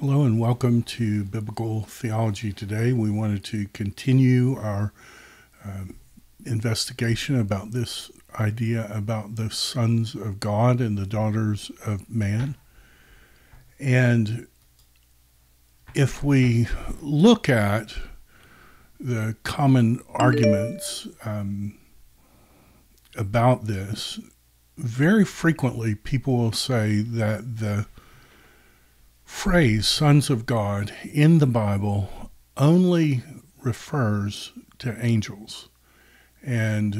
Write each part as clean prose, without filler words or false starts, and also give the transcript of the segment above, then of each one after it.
Hello and welcome to Biblical Theology Today. We wanted to continue our investigation about this idea about the sons of God and the daughters of man. And if we look at the common arguments about this, very frequently people will say that the phrase sons of God in the Bible only refers to angels. And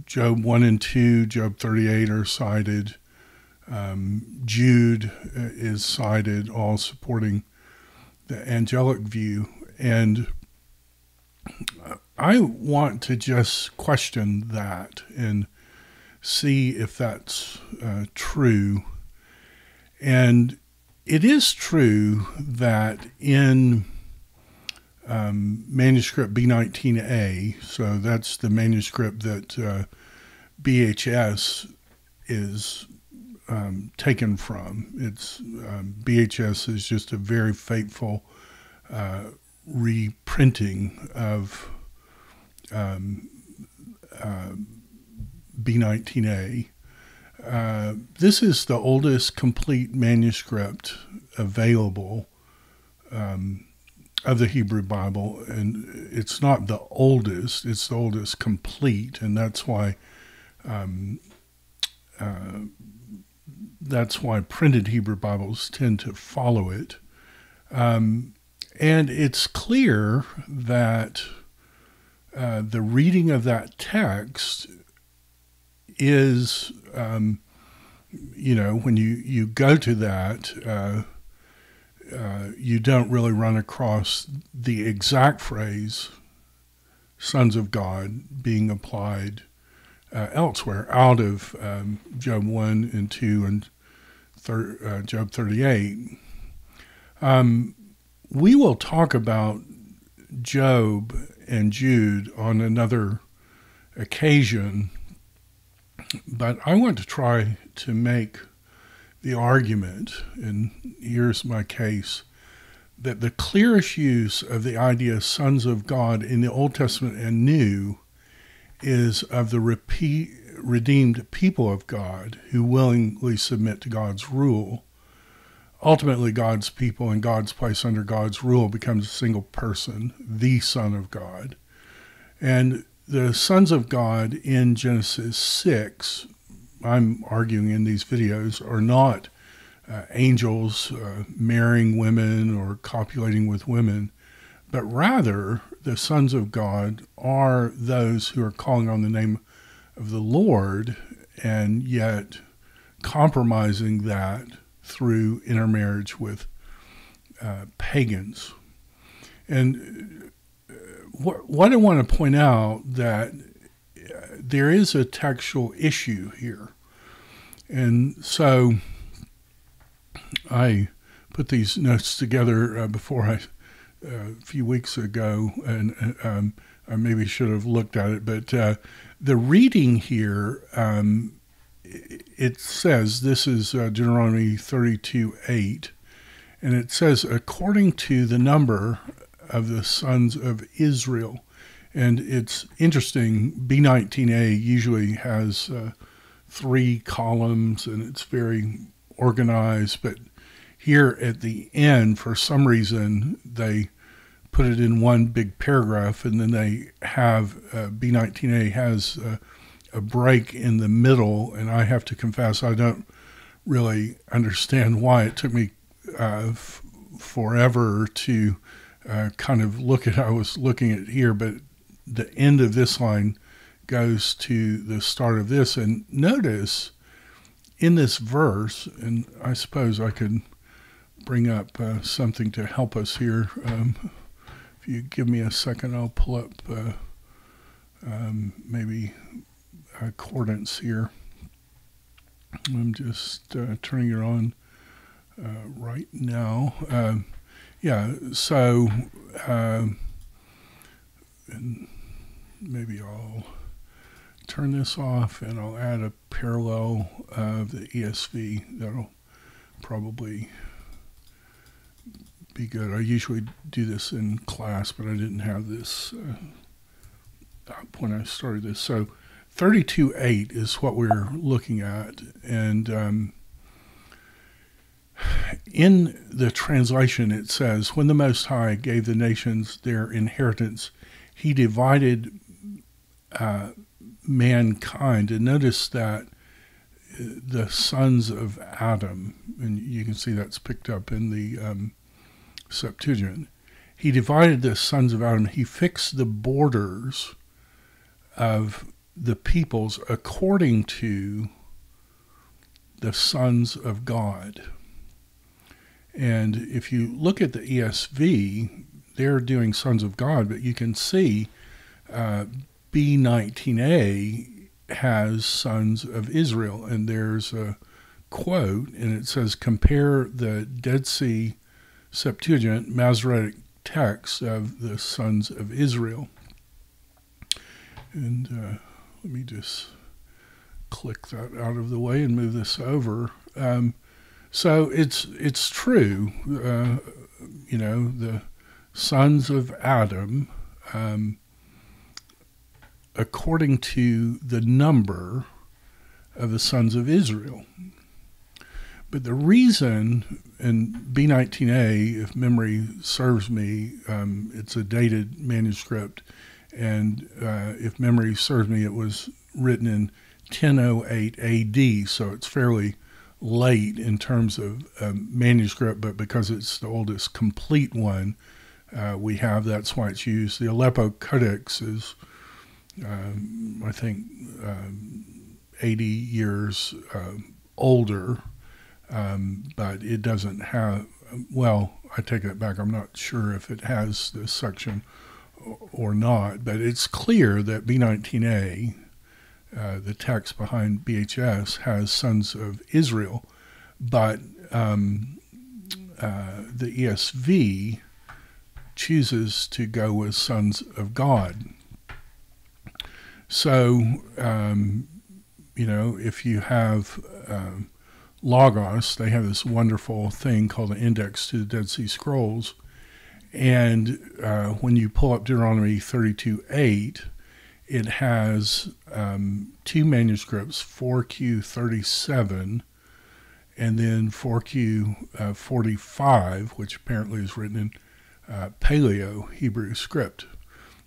Job 1 and 2, Job 38 are cited. Jude is cited, all supporting the angelic view. And I want to just question that and see if that's true. And it is true that in manuscript B19A, so that's the manuscript that BHS is taken from. It's BHS is just a very faithful reprinting of B19A. This is the oldest complete manuscript available of the Hebrew Bible, and it's not the oldest, it's the oldest complete, and that's why printed Hebrew Bibles tend to follow it. And it's clear that the reading of that text is, when you go to that, you don't really run across the exact phrase, sons of God, being applied elsewhere out of Job 1 and 2 and Job 38. We will talk about Job and Jude on another occasion, but I want to try to make the argument, and here's my case, that the clearest use of the idea sons of God in the Old Testament and New is of the redeemed people of God who willingly submit to God's rule. Ultimately, God's people and God's place under God's rule becomes a single person, the Son of God. And the sons of God in Genesis 6, I'm arguing in these videos, are not angels marrying women or copulating with women, but rather the sons of God are those who are calling on the name of the Lord and yet compromising that through intermarriage with pagans. And what I want to point out that there is a textual issue here. And so I put these notes together a few weeks ago, and I maybe should have looked at it, but the reading here, it says, this is Deuteronomy 32:8, and it says, according to the number of the sons of Israel. And it's interesting, B19A usually has 3 columns, and it's very organized, but here at the end, for some reason, they put it in one big paragraph, and then they have, B19A has a break in the middle, and I have to confess, I don't really understand why. It took me forever to kind of look at, I was looking at here, but the end of this line goes to the start of this. And notice in this verse, and I suppose I could bring up something to help us here. If you give me a second, I'll pull up maybe accordance here. I'm just turning it on right now. So and maybe I'll turn this off and I'll add a parallel of the ESV. That'll probably be good. I usually do this in class, but I didn't have this up when I started this. So 32:8 is what we're looking at. And in the translation, it says, when the Most High gave the nations their inheritance, he divided mankind. And notice that the sons of Adam, and you can see that's picked up in the Septuagint, he divided the sons of Adam. He fixed the borders of the peoples according to the sons of God. And if you look at the ESV, they're doing sons of God, but you can see B19a has sons of Israel. And there's a quote, and it says, compare the Dead Sea Septuagint Masoretic text of the sons of Israel. And let me just click that out of the way and move this over. So it's true, the sons of Adam, according to the number of the sons of Israel. But the reason, in B19a, if memory serves me, it's a dated manuscript, and if memory serves me, it was written in 1008 AD, so it's fairly late in terms of manuscript, but because it's the oldest complete one we have, that's why it's used. The Aleppo Codex is, I think, 80 years older, but it doesn't have, well, I take that back. I'm not sure if it has this section or not, but it's clear that B19a, the text behind BHS, has sons of Israel, but the ESV chooses to go with sons of God. So, if you have Logos, they have this wonderful thing called an index to the Dead Sea Scrolls, and when you pull up Deuteronomy 32:8, it has two manuscripts, 4Q37 and then 4Q45, which apparently is written in Paleo Hebrew script.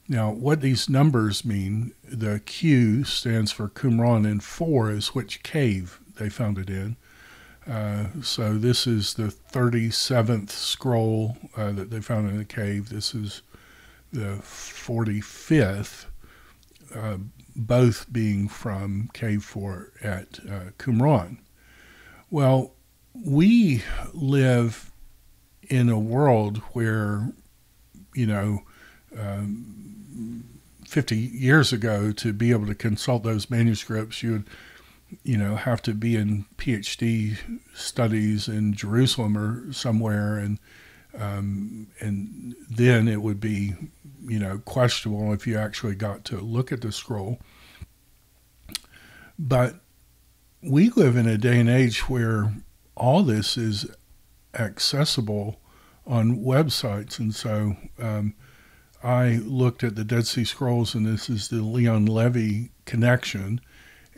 Now, what these numbers mean, the Q stands for Qumran, and 4 is which cave they found it in. So this is the 37th scroll that they found in the cave. This is the 45th. Both being from Cave 4 at Qumran. Well, we live in a world where, 50 years ago, to be able to consult those manuscripts, you would, have to be in PhD studies in Jerusalem or somewhere, and then it would be, questionable if you actually got to look at the scroll. But we live in a day and age where all this is accessible on websites. And so I looked at the Dead Sea Scrolls, and this is the Leon Levy connection,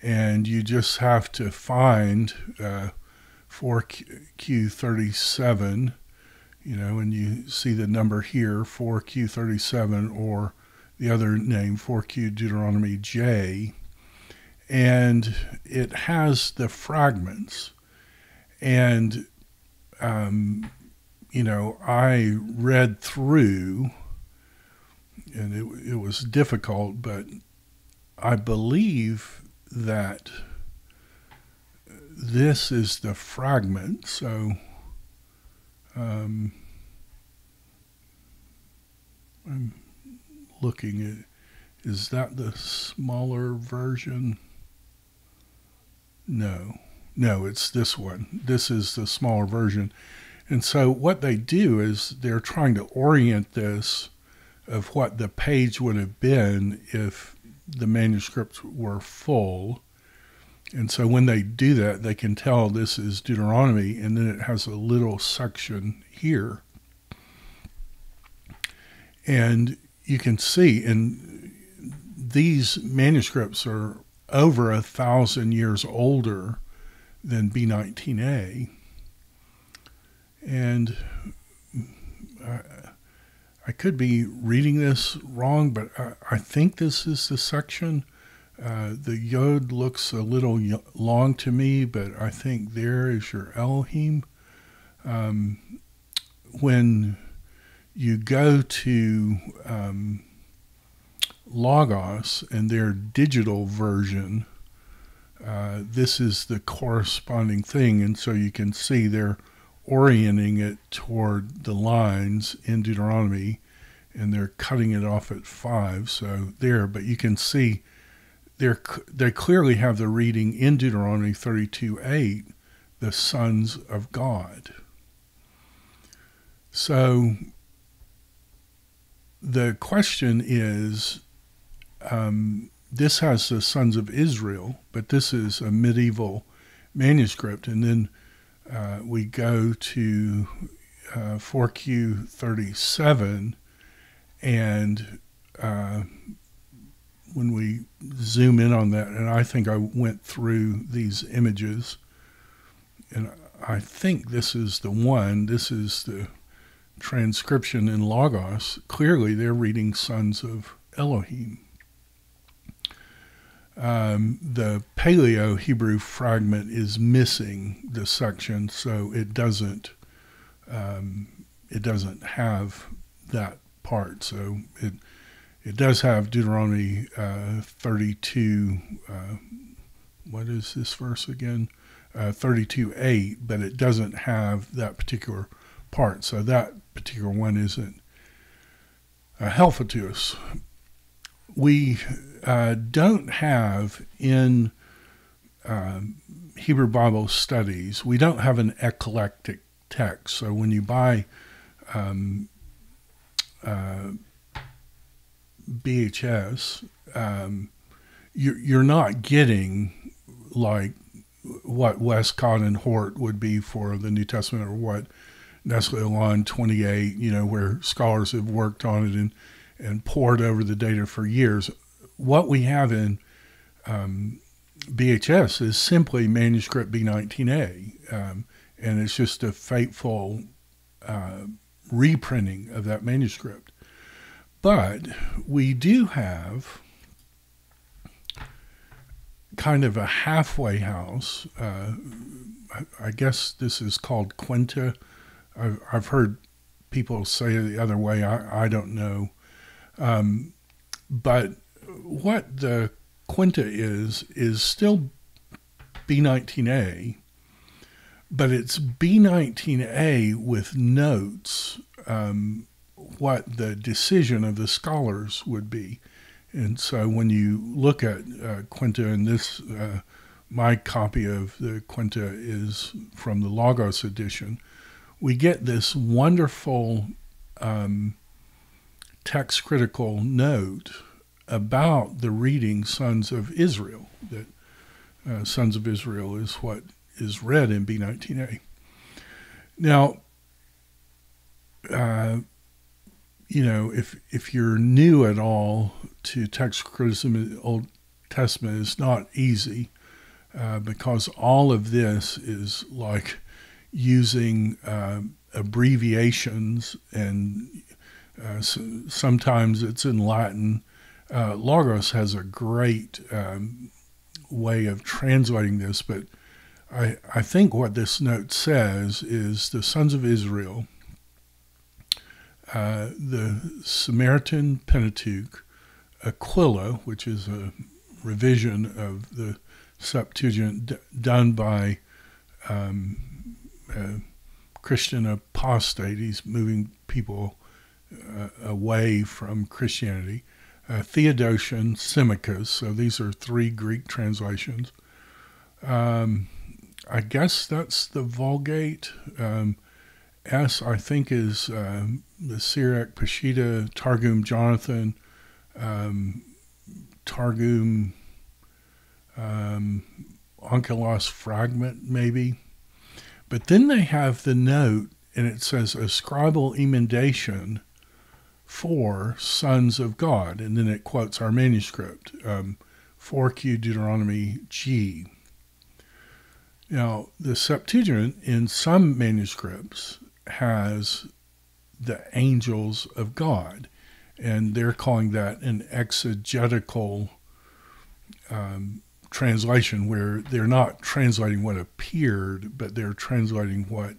and you just have to find 4Q37, and you see the number here, 4Q37, or the other name, 4Q Deuteronomy J, and it has the fragments. And, I read through, and it was difficult, but I believe that this is the fragment. So I'm looking at, is that the smaller version? No, it's this one. This is the smaller version. And so what they do is they're trying to orient this of what the page would have been if the manuscripts were full. And so when they do that, they can tell this is Deuteronomy, and then it has a little section here. And you can see, and these manuscripts are over 1,000 years older than B19A. And I could be reading this wrong, but I think this is the section. The Yod looks a little long to me, but I think there is your Elohim. When you go to Logos and their digital version, this is the corresponding thing, and so you can see they're orienting it toward the lines in Deuteronomy, and they're cutting it off at 5. So there, but you can see they clearly have the reading in Deuteronomy 32:8, the sons of God. So the question is, this has the sons of Israel, but this is a medieval manuscript, and then we go to 4Q37, and when we zoom in on that, and I think I went through these images, and I think this is the one, this is the transcription in Logos. Clearly they're reading sons of Elohim. The Paleo Hebrew fragment is missing the section, so it doesn't have that part. So it does have Deuteronomy 32. What is this verse again? 32:8, but it doesn't have that particular part. So that particular one isn't helpful to us. We don't have in Hebrew Bible studies, we don't have an eclectic text. So when you buy BHS, you're not getting like what Westcott and Hort would be for the New Testament, or what Nestle Aland 28, where scholars have worked on it and pored over the data for years. What we have in BHS is simply manuscript B19A, and it's just a faithful reprinting of that manuscript. But we do have kind of a halfway house. I guess this is called Quinta. I've heard people say it the other way. I don't know. But what the Quinta is still B19A, but it's B19A with notes, what the decision of the scholars would be. And so when you look at Quinta, and this, my copy of the Quinta is from the Logos edition, we get this wonderful text critical note about the reading Sons of Israel, that Sons of Israel is what is read in B19A. Now, if you're new at all to text criticism in the Old Testament, it's not easy because all of this is like using abbreviations, and sometimes it's in Latin. Logos has a great way of translating this, but I think what this note says is the sons of Israel, the Samaritan Pentateuch, Aquila, which is a revision of the Septuagint done by Christian apostate. He's moving people away from Christianity. Theodotion, Symmachus. So these are 3 Greek translations. I guess that's the Vulgate. S, I think, is the Syriac Peshitta, Targum Jonathan, Targum Onkelos fragment, maybe. But then they have the note, and it says a scribal emendation for sons of God. And then it quotes our manuscript, 4Q Deuteronomy G. Now, the Septuagint in some manuscripts has the angels of God, and they're calling that an exegetical translation, where they're not translating what appeared, but they're translating what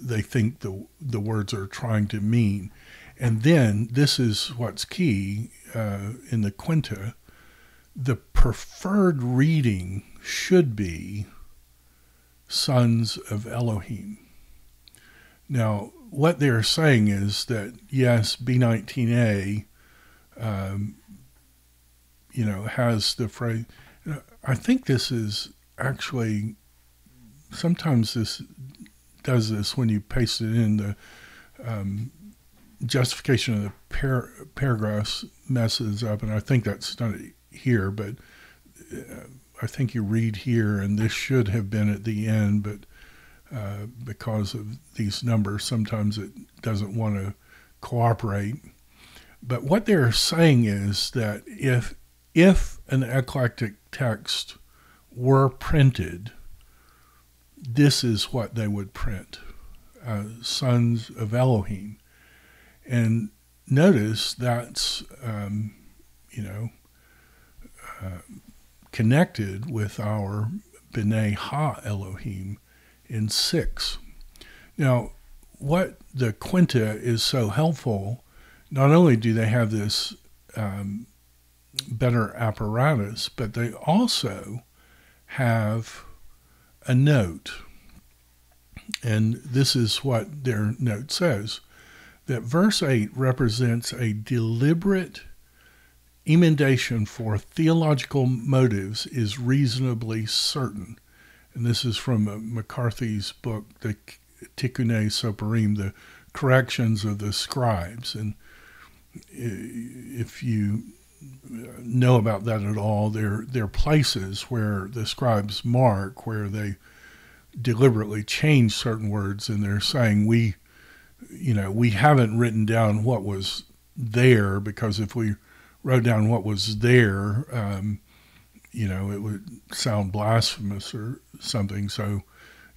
they think the words are trying to mean. And then, this is what's key in the Quinta, the preferred reading should be sons of Elohim. Now, what they're saying is that, yes, B19A, has the phrase. I think this is actually, sometimes this does this when you paste it in, the justification of the paragraphs messes up, and I think that's done here, but I think you read here, and this should have been at the end, but because of these numbers, sometimes it doesn't want to cooperate. But what they're saying is that if an eclectic text were printed, this is what they would print, sons of Elohim. And notice that's, connected with our B'nai Ha Elohim in 6. Now, what the Quinta is so helpful, not only do they have this better apparatus, but they also have a note. And this is what their note says, that verse 8 represents a deliberate emendation for theological motives is reasonably certain. And this is from McCarthy's book, the Tikkunei Soparim, the corrections of the scribes. And if you know about that at all, there are places where the scribes mark, where they deliberately change certain words, and they're saying, we haven't written down what was there, because if we wrote down what was there, it would sound blasphemous or something. So,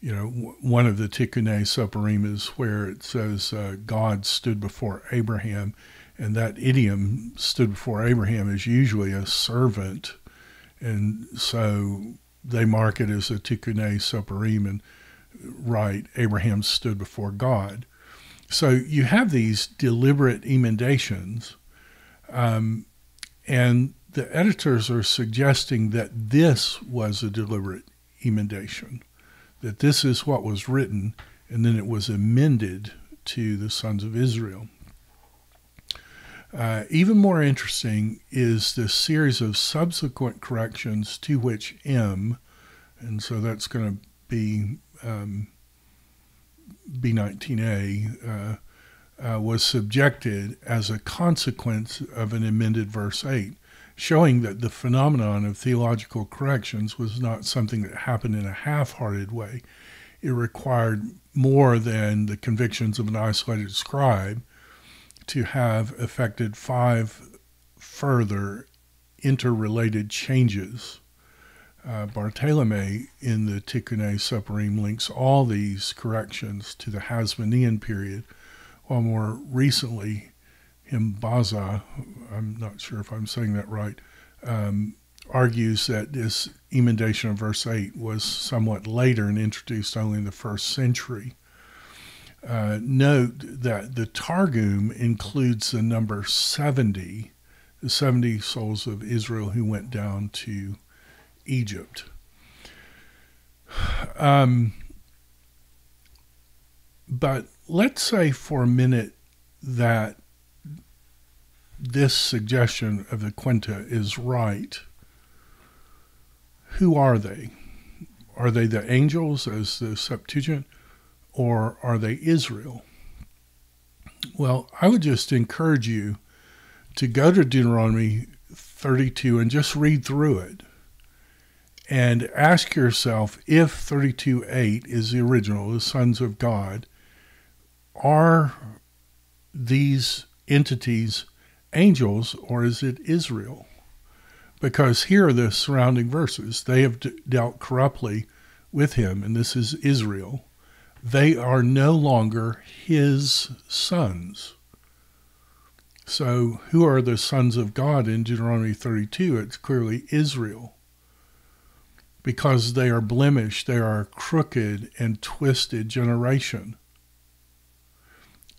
one of the Tikkunei Soparim is where it says God stood before Abraham, and that idiom, stood before Abraham, is usually a servant, and so they mark it as a Tikkunei Soparim and write Abraham stood before God. So you have these deliberate emendations, and the editors are suggesting that this was a deliberate emendation, that this is what was written, and then it was amended to the sons of Israel. Even more interesting is this series of subsequent corrections to which M, and so that's going to be B19A, was subjected as a consequence of an amended verse 8, showing that the phenomenon of theological corrections was not something that happened in a half-hearted way. It required more than the convictions of an isolated scribe to have affected 5 further interrelated changes. Barthélemy in the Tikkunei Soparim links all these corrections to the Hasmonean period, while more recently Himbaza, I'm not sure if I'm saying that right, argues that this emendation of verse 8 was somewhat later and introduced only in the 1st century. Note that the Targum includes the number 70, the 70 souls of Israel who went down to Egypt. But let's say for a minute that this suggestion of the Quinta is right. Who are they? Are they the angels, as the Septuagint, or are they Israel? Well, I would just encourage you to go to Deuteronomy 32 and just read through it and ask yourself, if 32:8 is the original, the sons of God, are these entities angels, or is it Israel? Because here are the surrounding verses. They have dealt corruptly with him, and this is Israel. They are no longer his sons. So who are the sons of God in Deuteronomy 32? It's clearly Israel. Because they are blemished, they are a crooked and twisted generation.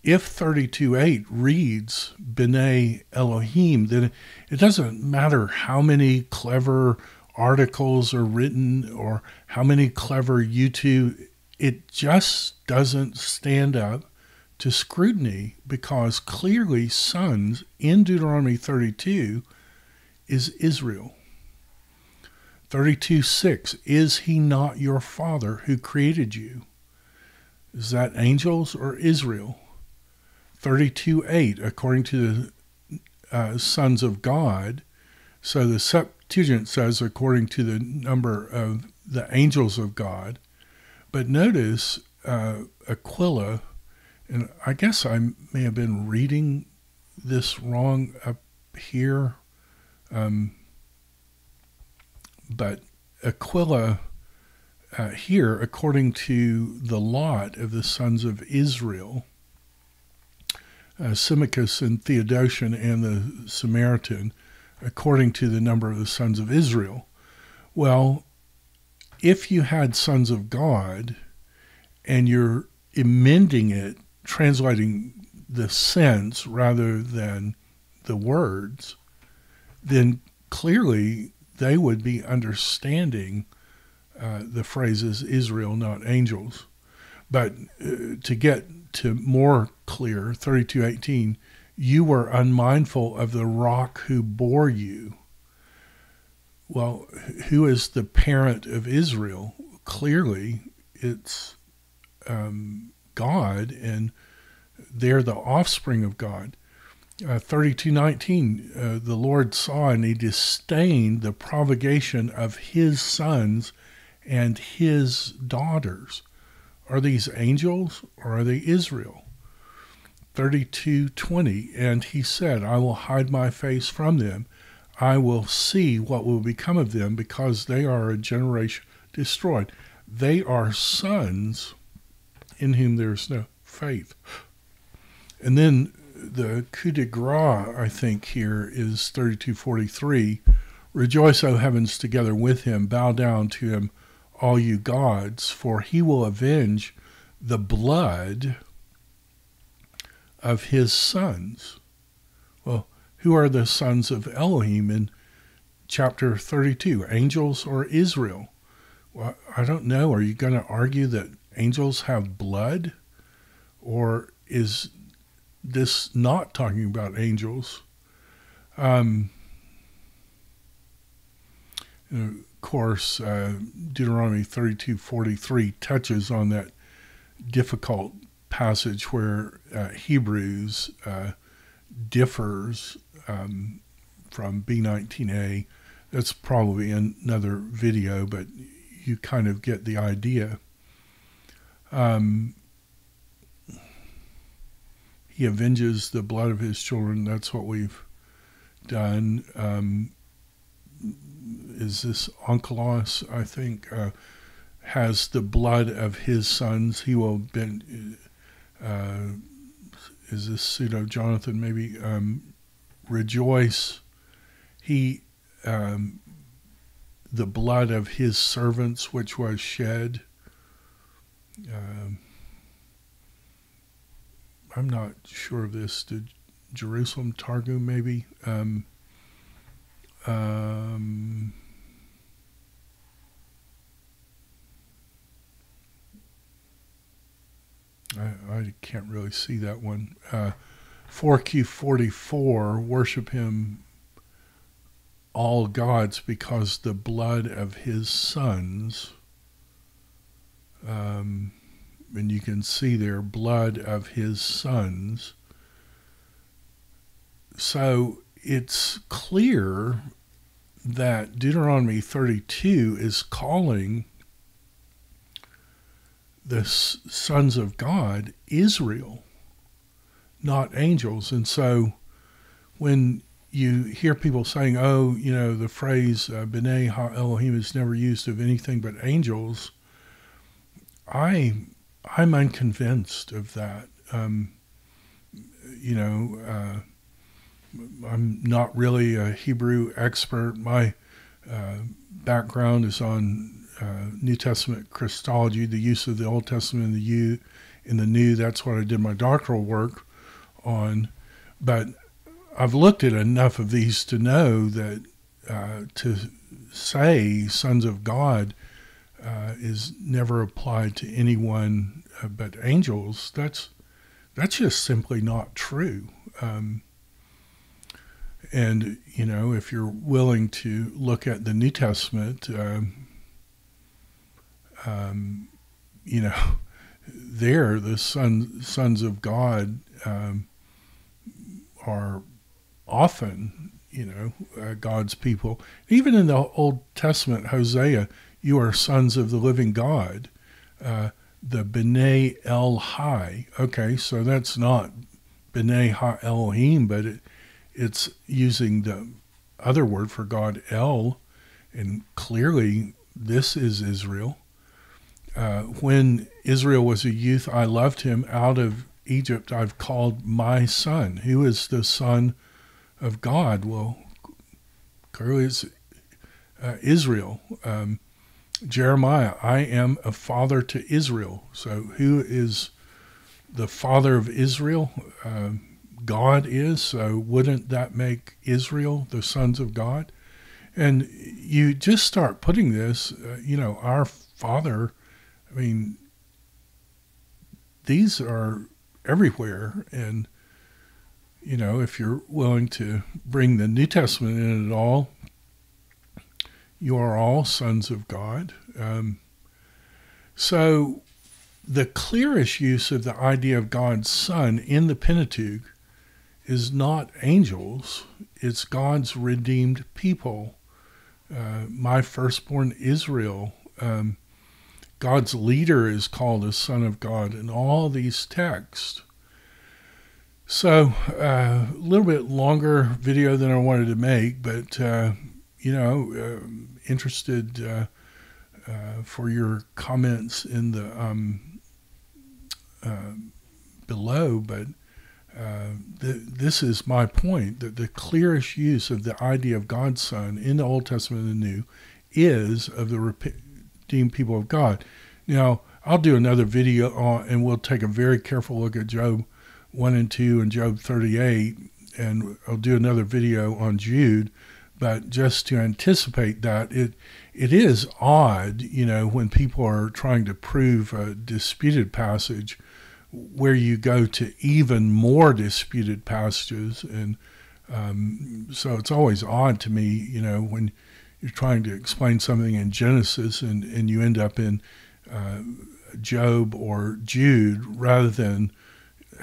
If 32:8 reads B'nai Elohim, then it doesn't matter how many clever articles are written or how many clever YouTube, it just doesn't stand up to scrutiny, because clearly sons in Deuteronomy 32 is Israel. 32:6, is he not your father who created you? Is that angels or Israel? 32:8, according to the sons of God. So the Septuagint says according to the number of the angels of God. But notice Aquila, and I guess I may have been reading this wrong up here, but Aquila here, according to the lot of the sons of Israel, Symmachus and Theodotion and the Samaritan, according to the number of the sons of Israel. Well, if you had sons of God and you're amending it, translating the sense rather than the words, then clearly they would be understanding the phrases Israel, not angels. But to get to more clear, 32:18, you were unmindful of the rock who bore you. Well, who is the parent of Israel? Clearly, it's God, and they're the offspring of God. 32:19, the Lord saw and he disdained the provocation of his sons and his daughters. Are these angels or are they Israel? 32:20, and he said, I will hide my face from them. I will see what will become of them, because they are a generation destroyed. They are sons in whom there is no faith. And then the coup de grace, I think, here is 32:43. Rejoice, O heavens, together with him. Bow down to him, all you gods, for he will avenge the blood of his sons. Well, who are the sons of Elohim in chapter 32? Angels or Israel? Well, I don't know. Are you going to argue that angels have blood? Or is this not talking about angels? Of course, Deuteronomy 32:43 touches on that difficult passage where Hebrews differs from B19a. That's probably another video, but you kind of get the idea. He avenges the blood of his children. That's what we've done. Is this Onkelos, I think, has the blood of his sons. He will bend, is this Pseudo Jonathan maybe? Rejoice. He, the blood of his servants which was shed. I'm not sure of this. Did Jerusalem Targum maybe? I can't really see that one. 4Q44, worship him, all gods, because the blood of his sons, and you can see there, blood of his sons. So it's clear that Deuteronomy 32 is calling the sons of God Israel, not angels. And so when you hear people saying, oh, you know, the phrase B'nai Ha-Elohim is never used of anything but angels, I'm unconvinced of that. You know, I'm not really a Hebrew expert. My background is on New Testament Christology, the use of the Old Testament in the New. That's what I did my doctoral work on. But I've looked at enough of these to know that to say sons of God is never applied to anyone but angels. That's just simply not true. And, you know, if you're willing to look at the New Testament, you know, there the sons of God are often, you know, God's people. Even in the Old Testament, Hosea, you are sons of the living God. The B'nai El Hai. Okay, so that's not B'nai Ha Elohim, but it's using the other word for God, El, and clearly this is Israel. When Israel was a youth, I loved him. Out of Egypt I've called my son. Who is the son of God? Well, clearly it's Israel. Jeremiah, I am a father to Israel. So who is the father of Israel? God is. So wouldn't that make Israel the sons of God? And you just start putting this, you know, our Father, I mean, these are everywhere. And, you know, if you're willing to bring the New Testament in at all, you are all sons of God. So the clearest use of the idea of God's son in the Pentateuch is not angels, it's God's redeemed people. My firstborn Israel. God's leader is called a son of God in all these texts. So a little bit longer video than I wanted to make, but you know, interested for your comments in the below. But this is my point, that the clearest use of the idea of God's Son in the Old Testament and the New is of the redeemed people of God. Now, I'll do another video on, and we'll take a very careful look at Job 1 and 2 and Job 38, and I'll do another video on Jude. But just to anticipate that, it is odd, you know, when people are trying to prove a disputed passage, where you go to even more disputed passages. And so it's always odd to me, you know, when you're trying to explain something in Genesis and you end up in Job or Jude, rather than,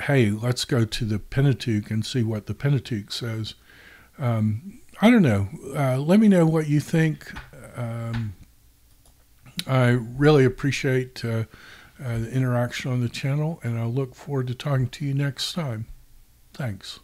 hey, let's go to the Pentateuch and see what the Pentateuch says. I don't know. Let me know what you think. I really appreciate the interaction on the channel, and I'll look forward to talking to you next time. Thanks.